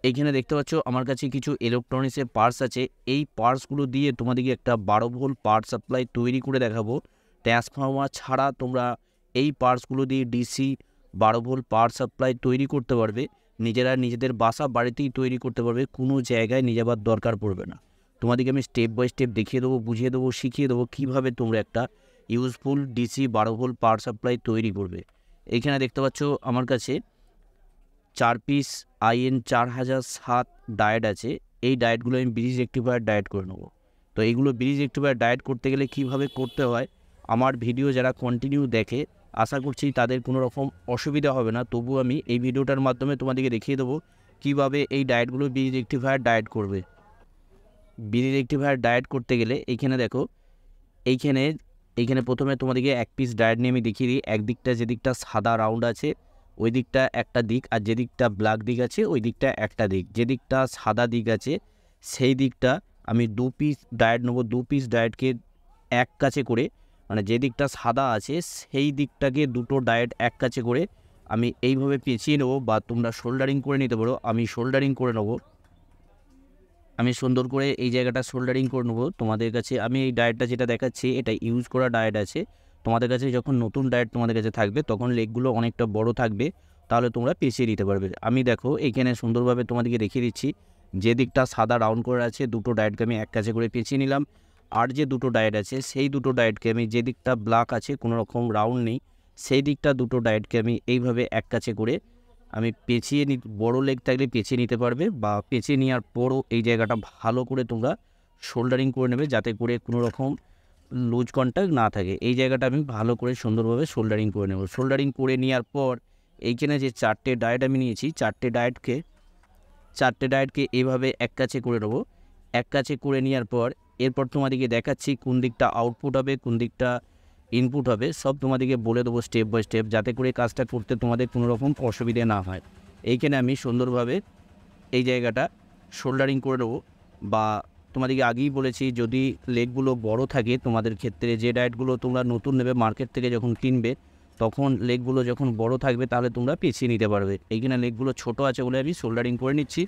এইখানে দেখতে পাচ্ছ আমার কাছে কিছু ইলেকট্রনিক্সের পার্টস আছে। এই পার্টসগুলো দিয়ে তোমাদেরকে একটা 12 ভোল্ট পাওয়ার সাপ্লাই তৈরি করে দেখাবো। ট্রান্সফর্মার ছাড়া তোমরা এই পার্টসগুলো দিয়ে ডিসি 12 ভোল্ট পাওয়ার সাপ্লাই তৈরি করতে পারবে। নিজেরা নিজেদের বাসা বাড়িতেই তৈরি করতে পারবে, কোনো জায়গায় নিয়ে যাবার দরকার পড়বে না। তোমাদেরকে আমি স্টেপ বাই স্টেপ দেখিয়ে দেবো, বুঝিয়ে দেবো, শিখিয়ে দেবো কীভাবে তোমরা একটা useful DC 12 volt power supply তৈরি করবে। এইখানে দেখতে পাচ্ছ আমার কাছে 4 পিস IN 4007 ডায়েট আছে। এই ডায়েটগুলো আমি ব্রিজ রেক্টিফায়ার ডায়েট করে নেবো। তো এইগুলো ব্রিজ রেক্টিফায়ার ডায়েট করতে গেলে কীভাবে করতে হয়, আমার ভিডিও যারা কন্টিনিউ দেখে আশা করছি তাদের কোনো রকম অসুবিধা হবে না। তবু আমি এই ভিডিওটার মাধ্যমে তোমাদেরকে দেখিয়ে দেবো কীভাবে এই ডায়েটগুলো ব্রিজ রেক্টিফায়ার ডায়েট করবে। ব্রিজ রেক্টিফায়ার ডায়েট করতে গেলে এইখানে দেখো, এইখানে এইখানে প্রথমে তোমাদেরকে 1 পিস ডায়েট নিয়ে আমি দেখিয়ে দিই। একদিকটা যেদিকটা সাদা রাউন্ড আছে ওই দিকটা একটা দিক, আর যেদিকটা ব্ল্যাক দিক আছে ওই দিকটা একটা দিক। যেদিকটা সাদা দিক আছে সেই দিকটা আমি 2 পিস ডায়েট নেবো। 2 পিস ডায়েটকে এক কাছে করে, মানে যে দিকটা সাদা আছে সেই দিকটাকে দুটো ডায়েট এক কাছে করে আমি এইভাবে পেঁচিয়ে নেবো, বা তোমরা শোল্ডারিং করে নিতে পারো। আমি শোল্ডারিং করে নেবো। আমি সুন্দর করে এই জায়গাটা শোল্ডারিং করে নেবো। তোমাদের কাছে আমি এই ডায়েটটা যেটা দেখাচ্ছি এটা ইউজ করা ডায়েট আছে। তোমাদের কাছে যখন নতুন ডায়েট তোমাদের কাছে থাকবে তখন লেগগুলো অনেকটা বড় থাকবে, তাহলে তোমরা পেঁচিয়ে নিতে পারবে। আমি দেখো এইখানে সুন্দরভাবে তোমাদেরকে দেখিয়ে দিচ্ছি। যে দিকটা সাদা রাউন্ড করে আছে দুটো ডায়েটকে আমি এক কাছে করে পেঁচিয়ে নিলাম। আর যে দুটো ডায়েট আছে সেই দুটো ডায়েটকে আমি, যে দিকটা ব্ল্যাক আছে কোনো রকম রাউন্ড নেই, সেই দিকটা দুটো ডায়েটকে আমি এইভাবে এক কাছে করে আমি পেঁচিয়ে বড় লেগ থাকলে পেঁচিয়ে নিতে পারবে, বা পেঁচিয়ে নেওয়ার পরও এই জায়গাটা ভালো করে তোমরা শোল্ডারিং করে নেবে যাতে করে কোনো রকম লুজ কন্ট্যাক্ট না থাকে। এই জায়গাটা আমি ভালো করে সুন্দরভাবে শোল্ডারিং করে নেব। শোল্ডারিং করে নেওয়ার পর এইখানে যে 4টে ডায়েট আমি নিয়েছি 4টে ডায়েটকে এইভাবে এক কাছে করে নেবো। এক কাছে করে নেওয়ার পর এরপর তোমাদেরকে দেখাচ্ছি কোন দিকটা আউটপুট হবে কোন দিকটা ইনপুট হবে, সব তোমাদেরকে বলে দেবো স্টেপ বাই স্টেপ, যাতে করে কাজটা করতে তোমাদের কোনো রকম অসুবিধে না হয়। এইখানে আমি সুন্দরভাবে এই জায়গাটা শোল্ডারিং করে নেবো। বা তোমাদেরকে আগেই বলেছি, যদি লেগগুলো বড় থাকে তোমাদের ক্ষেত্রে, যে ডায়েটগুলো তোমরা নতুন নেবে মার্কেট থেকে যখন কিনবে তখন লেগগুলো যখন বড় থাকবে তাহলে তোমরা পেঁচিয়ে নিতে পারবে। এইখানে লেগগুলো ছোট আছে বলে আমি শোল্ডারিং করে নিচ্ছি।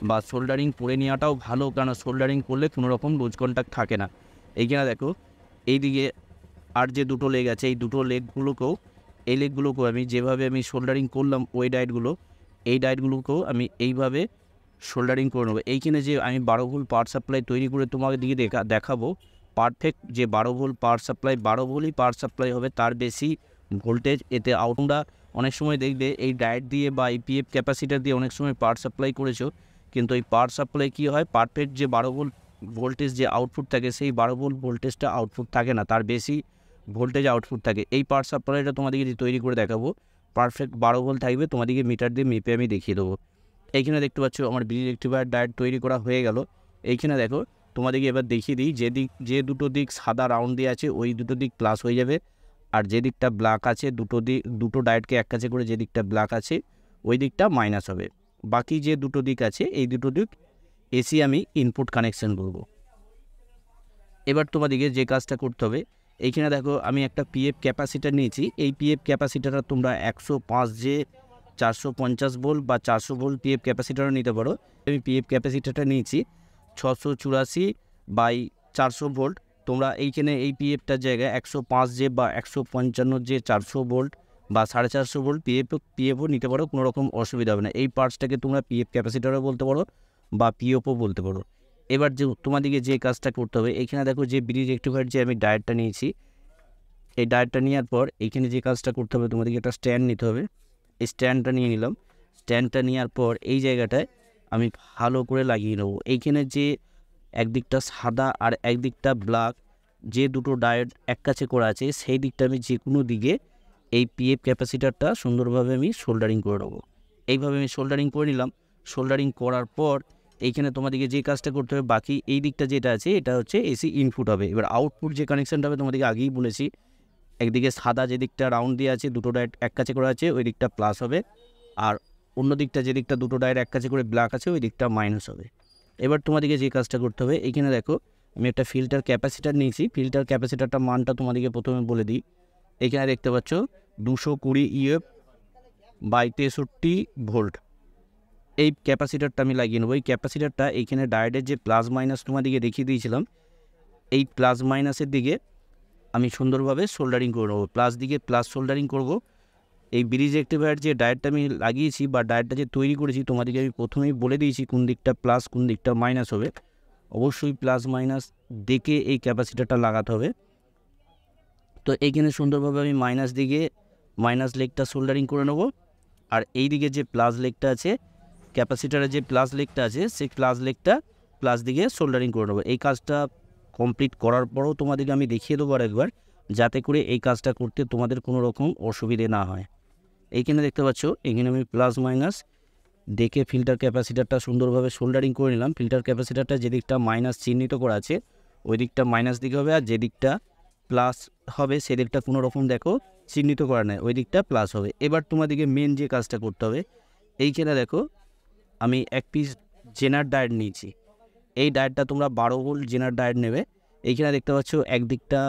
বা শোল্ডারিং করে নেওয়াটাও ভালো, কারণ শোল্ডারিং করলে কোনো রকম লুজ কন্ট্যাক্ট থাকে না। এইখানে দেখো এইদিকে আর যে দুটো লেগ আছে এই দুটো লেগগুলোকেও, এই লেগগুলোকেও আমি যেভাবে আমি শোল্ডারিং করলাম ওই ডায়েটগুলোকেও আমি এইভাবে শোল্ডারিং করে নেবো। এইখানে যে আমি 12 ভোল্ট পাওয়ার সাপ্লাই তৈরি করে তোমাকে দিকে দেখাবো পারফেক্ট যে 12 ভোল্ট পাওয়ার সাপ্লাই, 12 ভোল্টই পাওয়ার সাপ্লাই হবে, তার বেশি ভোল্টেজ এতে তোমরা অনেক সময় দেখবে এই ডায়েট দিয়ে বা এই পিএফ ক্যাপাসিটার দিয়ে অনেক সময় পাওয়ার সাপ্লাই করেছো, কিন্তু এই পাওয়ার সাপ্লাই কী হয়, পারফেক্ট যে 12 ভোল্ট ভোল্টেজ যে আউটপুট থাকে সেই 12 ভোল্ট ভোল্টেজটা আউটপুট থাকে না, তার বেশি ভোল্টেজ আউটপুট থাকে। এই পাওয়ার সাপ্লাইটা তোমাদেরকে যে তৈরি করে দেখাবো পারফেক্ট 12 ভোল্ট থাকবে, তোমাদেরকে মিটার দিয়ে মেপে আমি দেখিয়ে দেবো। এইখানে দেখতে পাচ্ছ আমার ব্রিজ রেক্টিফায়ার ডায়েট তৈরি করা হয়ে গেল। এইখানে দেখো তোমাদেরকে এবার দেখিয়ে দিই, যে দুটো দিক সাদা রাউন্ড দিয়ে আছে ওই দুটো দিক প্লাস হয়ে যাবে, আর যে দিকটা ব্ল্যাক আছে দুটো ডায়েটকে এক কাছে করে যে দিকটা ব্ল্যাক আছে ওই দিকটা মাইনাস হবে। বাকি যে দুটো দিক আছে এই দুটো দিক এসি আমি ইনপুট কানেকশন করব। এবার তোমাদেরকে যে কাজটা করতে হবে, এইখানে দেখো আমি একটা পিএফ ক্যাপাসিটার নিয়েছি। এই পিএফ ক্যাপাসিটারটা তোমরা 105 450 ভোল্ট বা 400 ভোল্ট পিএফ ক্যাপাসিটারও নিতে পারো। আমি পিএফ ক্যাপাসিটারটা নিয়েছি 684/400 ভোল্ট। তোমরা এইখানে এই পিএফটার জায়গায় 105 বা 155 400 ভোল্ট বা 450 ভোল্ট পিএফও নিতে পারো, কোনো রকম অসুবিধা হবে না। এই পার্টসটাকে তোমরা পিএফ ক্যাপাসিটারও বলতে পারো বা পিএফও বলতে পারো। এবার যে তোমাদেরকে যে কাজটা করতে হবে, এখানে দেখো যে ব্রিজ রেক্টিফায়ার যে আমি ডায়েটটা নিয়েছি, এই ডায়েটটা নেওয়ার পর এইখানে যে কাজটা করতে হবে তোমাদেরকে একটা স্ট্যান্ড নিতে হবে। এই স্ট্যান্ডটা নিয়ে নিলাম। স্ট্যান্ডটা নেওয়ার পর এই জায়গাটায় আমি ভালো করে লাগিয়ে নেবো। এইখানে যে একদিকটা সাদা আর একদিকটা ব্ল্যাক যে দুটো ডায়েট এক কাছে করা আছে সেই দিকটা আমি যে কোনো দিকে এই পিএফ ক্যাপাসিটারটা সুন্দরভাবে আমি শোল্ডারিং করে নেবো। এইভাবে আমি শোল্ডারিং করে নিলাম। শোল্ডারিং করার পর এইখানে তোমাদেরকে যে কাজটা করতে হবে, বাকি এই দিকটা যেটা আছে এটা হচ্ছে এসি ইনপুট হবে। এবার আউটপুট যে কানেকশানটা হবে তোমাদেরকে আগেই বলেছি, একদিকে সাদা যে দিকটা রাউন্ড দিয়ে আছে দুটো ডায়েট এক কাছে করা আছে ওই দিকটা প্লাস হবে, আর অন্য দিকটা যে দিকটা দুটো ডায়েট এক কাছে করে ব্ল্যাক আছে ওই দিকটা মাইনাস হবে। এবার তোমাদেরকে যে কাজটা করতে হবে, এইখানে দেখো আমি একটা ফিল্টার ক্যাপাসিটার নিয়েছি। ফিল্টার ক্যাপাসিটারটা মানটা তোমাদেরকে প্রথমে বলে দিই। এখানে দেখতে পাচ্ছ 220 ইউএফ বাই 63 ভোল্ট। এই ক্যাপাসিটারটা আমি লাগিয়ে নেবো। এই ক্যাপাসিটারটা এইখানে ডায়োডের যে প্লাস মাইনাস তোমাদেরকে দেখিয়ে দিয়েছিলাম, এই প্লাস মাইনাসের দিকে আমি সুন্দরভাবে সোল্ডারিং করে নেবো। প্লাস দিকে প্লাস সোল্ডারিং করব। এই ব্রিজ রেক্টিফায়ার যে ডায়োডটা আমি লাগিয়েছি বা ডায়োডটা যে তৈরি করেছি, তোমাদেরকে আমি প্রথমেই বলে দিয়েছি কোন দিকটা প্লাস কোন দিকটা মাইনাস হবে। অবশ্যই প্লাস মাইনাস দেখে এই ক্যাপাসিটারটা লাগাতে হবে। তো এইখানে সুন্দরভাবে আমি মাইনাস দিকে মাইনাস লেগটা সোল্ডারিং করে নেব। আর এই দিকে যে প্লাস লেগটা আছে, ক্যাপাসিটারের যে প্লাস লেগটা আছে, সেই প্লাস লেগটা প্লাস দিকে সোল্ডারিং করে নেবো। এই কাজটা কমপ্লিট করার পরও তোমাদেরকে আমি দেখিয়ে দেবো আর একবার, যাতে করে এই কাজটা করতে তোমাদের কোনো রকম অসুবিধে না হয়। এইখানে দেখতে পাচ্ছ, এখানে আমি প্লাস মাইনাস দেখে ফিল্টার ক্যাপাসিটারটা সুন্দরভাবে সোল্ডারিং করে নিলাম। ফিল্টার ক্যাপাসিটারটা যে দিকটা মাইনাস চিহ্নিত করা আছে ওই দিকটা মাইনাস দিকে হবে, আর যে দিকটা প্লাস হবে সেদিকটা কোনো রকম দেখো চিহ্নিত করা নেই, ওই দিকটা প্লাস হবে। এবার তোমাদেরকে মেন যে কাজটা করতে হবে, এইখানে দেখো আমি এক পিস জেনার ডায়োড নিয়েছি। এই ডায়োডটা তোমরা 12 ভোল্ট জেনার ডায়োড নেবে। এইখানে দেখতে পাচ্ছ একদিকটা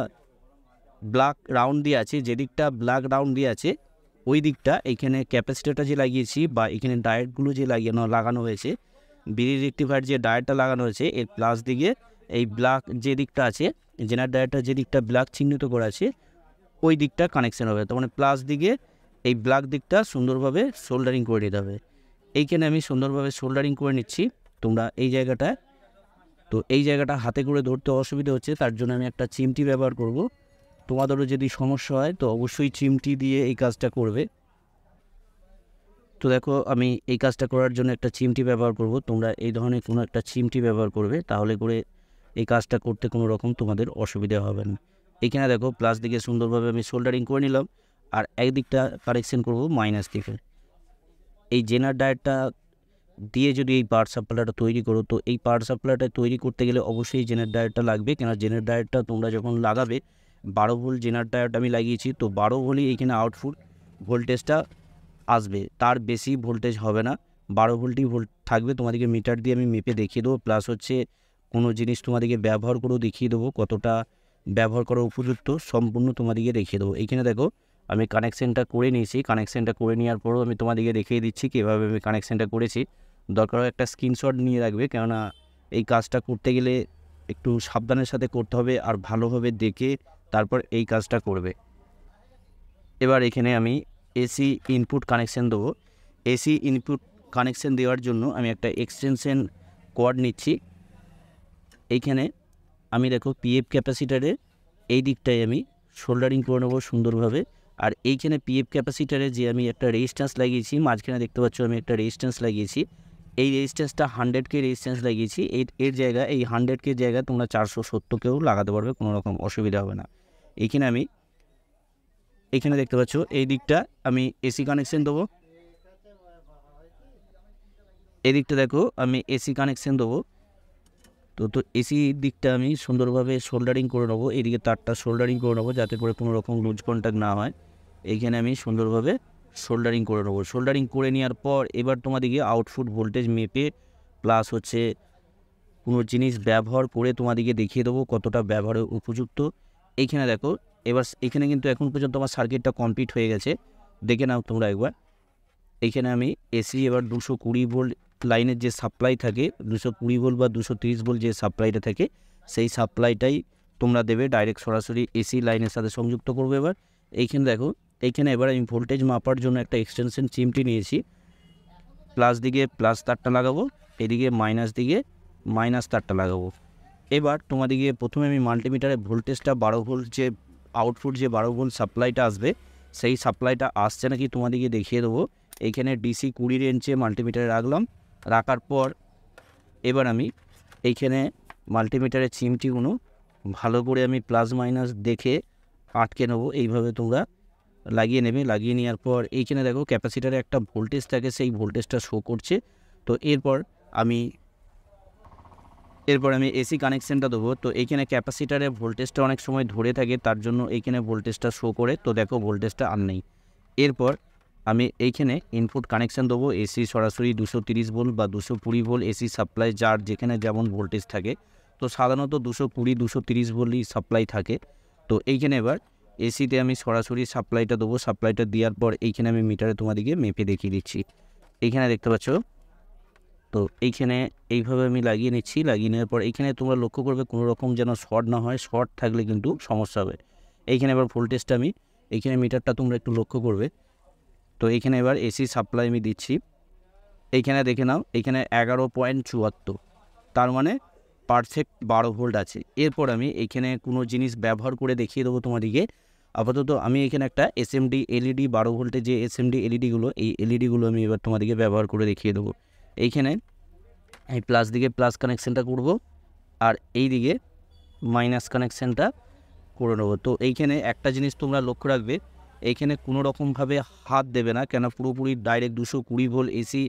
ব্ল্যাক রাউন্ড দিয়ে আছে, যেদিকটা ব্ল্যাক রাউন্ড দিয়ে আছে ওই দিকটা এইখানে ক্যাপাসিটারটা যে লাগিয়েছি বা এখানে ডায়োডগুলো যে লাগানো হয়েছে, ব্রিজ রেক্টিফায়ার যে ডায়োডটা লাগানো হয়েছে এর প্লাস দিকে এই ব্ল্যাক যে দিকটা আছে, জেনার ডায়োডটা যে দিকটা ব্ল্যাক চিহ্নিত করা আছে ওই দিকটা কানেকশান হবে। তার মানে প্লাস দিকে এই ব্ল্যাক দিকটা সুন্দরভাবে সোল্ডারিং করে নিতে হবে। এইখানে আমি সুন্দরভাবে সোল্ডারিং করে নিচ্ছি। তোমরা এই জায়গাটায়, তো এই জায়গাটা হাতে করে ধরতে অসুবিধা হচ্ছে, তার জন্য আমি একটা চিমটি ব্যবহার করব। তোমাদেরও যদি সমস্যা হয় তো অবশ্যই চিমটি দিয়ে এই কাজটা করবে। তো দেখো আমি এই কাজটা করার জন্য একটা চিমটি ব্যবহার করব। তোমরা এই ধরনের কোনো একটা চিমটি ব্যবহার করবে, তাহলে করে এই কাজটা করতে কোনো রকম তোমাদের অসুবিধা হবে না। এখানে দেখো প্লাস দিকে সুন্দরভাবে আমি সোল্ডারিং করে নিলাম, আর একদিকটা কারেকশন করব মাইনাস দিকে। এই জেনার ডায়োডটা দিয়ে যদি এই পাওয়ার সাপ্লাইটা তৈরি করো, তো এই পাওয়ার সাপ্লাইটা তৈরি করতে গেলে অবশ্যই জেনার ডায়োডটা লাগবে। কেন জেনার ডায়োডটা তোমরা যখন লাগাবে, 12 ভোল্ট জেনার ডায়োড আমি লাগিয়েছি, তো 12 ভোল্টই এইখানে আউটপুট ভোল্টেজটা আসবে, তার বেশি ভোল্টেজ হবে না, 12 ভোল্টই থাকবে। তোমাদেরকে মিটার দিয়ে আমি মেপে দেখিয়ে দেবো, প্লাস হচ্ছে কোনো জিনিস তোমাদেরকে ব্যবহার করেও দেখিয়ে দেবো, কতটা ব্যবহার করা উপযুক্ত সম্পূর্ণ তোমাদেরকে দেখিয়ে দেবো। এইখানে দেখো আমি কানেকশানটা করে নিয়েছি। কানেকশানটা করে নেওয়ার পরও আমি তোমাদেরকে দেখিয়ে দিচ্ছি কীভাবে আমি কানেকশানটা করেছি। দরকার হয় একটা স্ক্রিনশট নিয়ে রাখবে, কেননা এই কাজটা করতে গেলে একটু সাবধানের সাথে করতে হবে, আর ভালোভাবে দেখে তারপর এই কাজটা করবে। এবার এখানে আমি এসি ইনপুট কানেকশান দেবো। এসি ইনপুট কানেকশান দেওয়ার জন্য আমি একটা এক্সটেনশন কর্ড নিচ্ছি। এইখানে আমি দেখো পিএফ ক্যাপাসিটারে এই দিকটায় আমি সোল্ডারিং করে নেবো সুন্দরভাবে। আর এইখানে পিএফ ক্যাপাসিটারে যে আমি একটা রেজিস্ট্যান্স লাগিয়েছি, মাঝখানে দেখতে পাচ্ছ আমি একটা রেজিস্ট্যান্স লাগিয়েছি। এই রেজিস্ট্যান্সটা 100K রেজিস্ট্যান্স লাগিয়েছি। এর জায়গায় এই 100K জায়গায় তোমরা 470কেও লাগাতে পারবে, কোনো রকম অসুবিধা হবে না। এইখানে আমি এখানে দেখতে পাচ্ছ এই দিকটা আমি এসি কানেকশান দেবো। এই দিকটা দেখো আমি এসি কানেকশান দেবো। তো এসি দিকটা আমি সুন্দরভাবে সোল্ডারিং করে নেবো। এইদিকে তারটা সোল্ডারিং করে নেবো যাতে করে কোনো রকম লুজ কন্ট্যাক্ট না হয়। এইখানে আমি সুন্দরভাবে সোল্ডারিং করে নেবো। সোল্ডারিং করে নেওয়ার পর এবার তোমাদেরকে আউটপুট ভোল্টেজ মেপে প্লাস হচ্ছে কোনো জিনিস ব্যবহার করে তোমাদেরকে দেখিয়ে দেবো কতটা ব্যবহারের উপযুক্ত। এইখানে দেখো এবার এখানে কিন্তু এখন পর্যন্ত আমার সার্কিটটা কমপ্লিট হয়ে গেছে, দেখে নাও তোমরা একবার। এইখানে আমি এসি এবার 220 ভোল্ট লাইনের যে সাপ্লাই থাকে, 220 ভোল্ট বা 230 ভোল্ট যে সাপ্লাইটা থাকে, সেই সাপ্লাইটাই তোমরা দেবে, ডাইরেক্ট সরাসরি এসি লাইনের সাথে সংযুক্ত করবে। এবার এইখানে দেখো, এইখানে এবার আমি ভোল্টেজ মাপার জন্য একটা এক্সটেনশন চিমটি নিয়েছি। প্লাস দিকে প্লাস তারটা লাগাবো, এদিকে মাইনাস দিকে মাইনাস তারটা লাগাবো। এবার তোমাদেরকে প্রথমে আমি মাল্টিমিটারে ভোল্টেজটা 12 ভোল্ট যে আউটপুট যে 12 ভোল্ট সাপ্লাইটা আসবে, সেই সাপ্লাইটা আসছে নাকি তোমাদেরকে দেখিয়ে দেবো। এইখানে ডিসি 20 রেঞ্জে মাল্টিমিটারে রাখলাম। রাখার পর এবার আমি এইখানে মাল্টিমিটারের চিমটিগুলো ভালো করে আমি প্লাস মাইনাস দেখে আটকে নেবো। এইভাবে তোমরা লাগিয়ে নেবে। লাগিয়ে নেওয়ার পর এইখানে দেখো ক্যাপাসিটারে একটা ভোল্টেজ থাকে, সেই ভোল্টেজটা শো করছে। তো এরপর আমি এসি কানেকশানটা দেবো। তো এইখানে ক্যাপাসিটারে ভোল্টেজটা অনেক সময় ধরে থাকে, তার জন্য এইখানে ভোল্টেজটা শো করে। তো দেখো ভোল্টেজটা আর নেই। এরপর আমি এইখানে ইনপুট কানেকশান দেবো। এসি সরাসরি 230 ভোল্ট বা 220 ভোল্ট এসি সাপ্লাই, যার যেখানে যেমন ভোল্টেজ থাকে। তো সাধারণত 220 230 ভোল্টই সাপ্লাই থাকে। তো এইখানে এবার এসিতে আমি সরাসরি সাপ্লাইটা দেবো। সাপ্লাইটা দেওয়ার পর এইখানে আমি মিটারে তোমাদেরকে মেপে দেখিয়ে দিচ্ছি। এইখানে দেখতে পাচ্ছ তো এইখানে এইভাবে আমি লাগিয়ে নিচ্ছি। লাগিয়ে নেওয়ার পর এইখানে তোমরা লক্ষ্য করবে কোনো রকম যেন শর্ট না হয়, শর্ট থাকলে কিন্তু সমস্যা হবে। এইখানে এবার ভোল্টেজটা আমি এইখানে মিটারটা তোমরা একটু লক্ষ্য করবে। তো এইখানে এবার এসি সাপ্লাই আমি দিচ্ছি। এইখানে দেখে নাও, এইখানে 11.74, তার মানে পারফেক্ট 12 ভোল্ট আছে। এরপর আমি এইখানে কোনো জিনিস ব্যবহার করে দেখিয়ে দেবো তোমাদেরকে। আপাতত আমি এখানে একটা এসএমডি এলইডি 12 ভোল্টের যে এসএমডি এলইডিগুলো, এই এলইডিগুলো আমি এবার তোমাদেরকে ব্যবহার করে দেখিয়ে দেবো। এইখানে এই প্লাস দিকে প্লাস কানেকশানটা করব, আর এই দিকে মাইনাস কানেকশানটা করে নেবো। তো এইখানে একটা জিনিস তোমরা লক্ষ্য রাখবে, এইখানে কোনো রকমভাবে হাত দেবে না, কেন পুরোপুরি ডাইরেক্ট 220 ভোল্ট এসি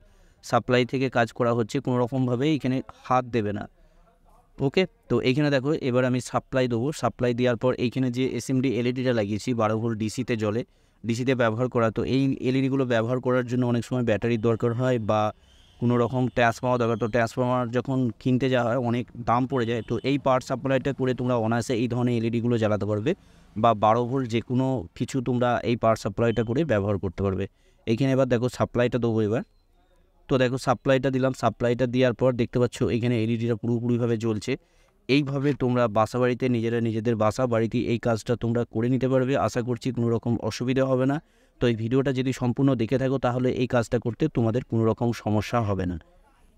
সাপ্লাই থেকে কাজ করা হচ্ছে, কোনো রকমভাবে এইখানে হাত দেবে না। ওকে, তো এইখানে দেখো এবার আমি সাপ্লাই দেবো। সাপ্লাই দেওয়ার পর এইখানে যে এসএমডি এলইডিটা লাগিয়েছি 12 ভোল্ট ডিসিতে জলে, ডিসিতে ব্যবহার করা। তো এই এলইডিগুলো ব্যবহার করার জন্য অনেক সময় ব্যাটারির দরকার হয় বা কোনো রকম ট্রান্সফর্মার দরকার। তো ট্রান্সফর্মার যখন কিনতে যাওয়া হয় অনেক দাম পড়ে যায়। তো এই পাওয়ার সাপ্লাইটা করে তোমরা অনায়াসে এই ধরনের এলইডিগুলো জ্বালাতে পারবে, বা 12 ভোল্ট যে কোনো কিছু তোমরা এই পাওয়ার সাপ্লাইটা করে ব্যবহার করতে পারবে। এইখানে এবার দেখো সাপ্লাইটা দেবো এবার। তো দেখো সাপ্লাইটা দিলাম। সাপ্লাইটা দেওয়ার পর দেখতে পাচ্ছ এখানে এলইডিটা পুরোপুরিভাবে জ্বলছে। এইভাবে তোমরা বাসা বাড়িতে নিজেদের বাসা বাড়িতে এই কাজটা তোমরা করে নিতে পারবে। আশা করছি কোনো রকম অসুবিধা হবে না। তো এই ভিডিওটা যদি সম্পূর্ণ দেখে থাকো তাহলে এই কাজটা করতে তোমাদের কোনো রকম সমস্যা হবে না।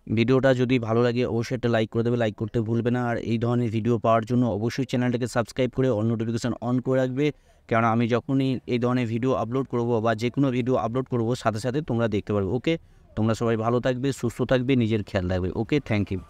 ভিডিওটা যদি ভালো লাগে অবশ্যই একটা লাইক করে দেবে, লাইক করতে ভুলবে না। আর এই ধরনের ভিডিও পাওয়ার জন্য অবশ্যই চ্যানেলটাকে সাবস্ক্রাইব করে অল নোটিফিকেশান অন করে রাখবে, কারণ আমি যখনই এই ধরনের ভিডিও আপলোড করব বা যে কোনো ভিডিও আপলোড করব সাথে সাথে তোমরা দেখতে পারবে। ওকে, তোমরা সবাই ভালো থাকবে, সুস্থ থাকবে, নিজের খেয়াল রাখবে। ওকে, থ্যাংক ইউ।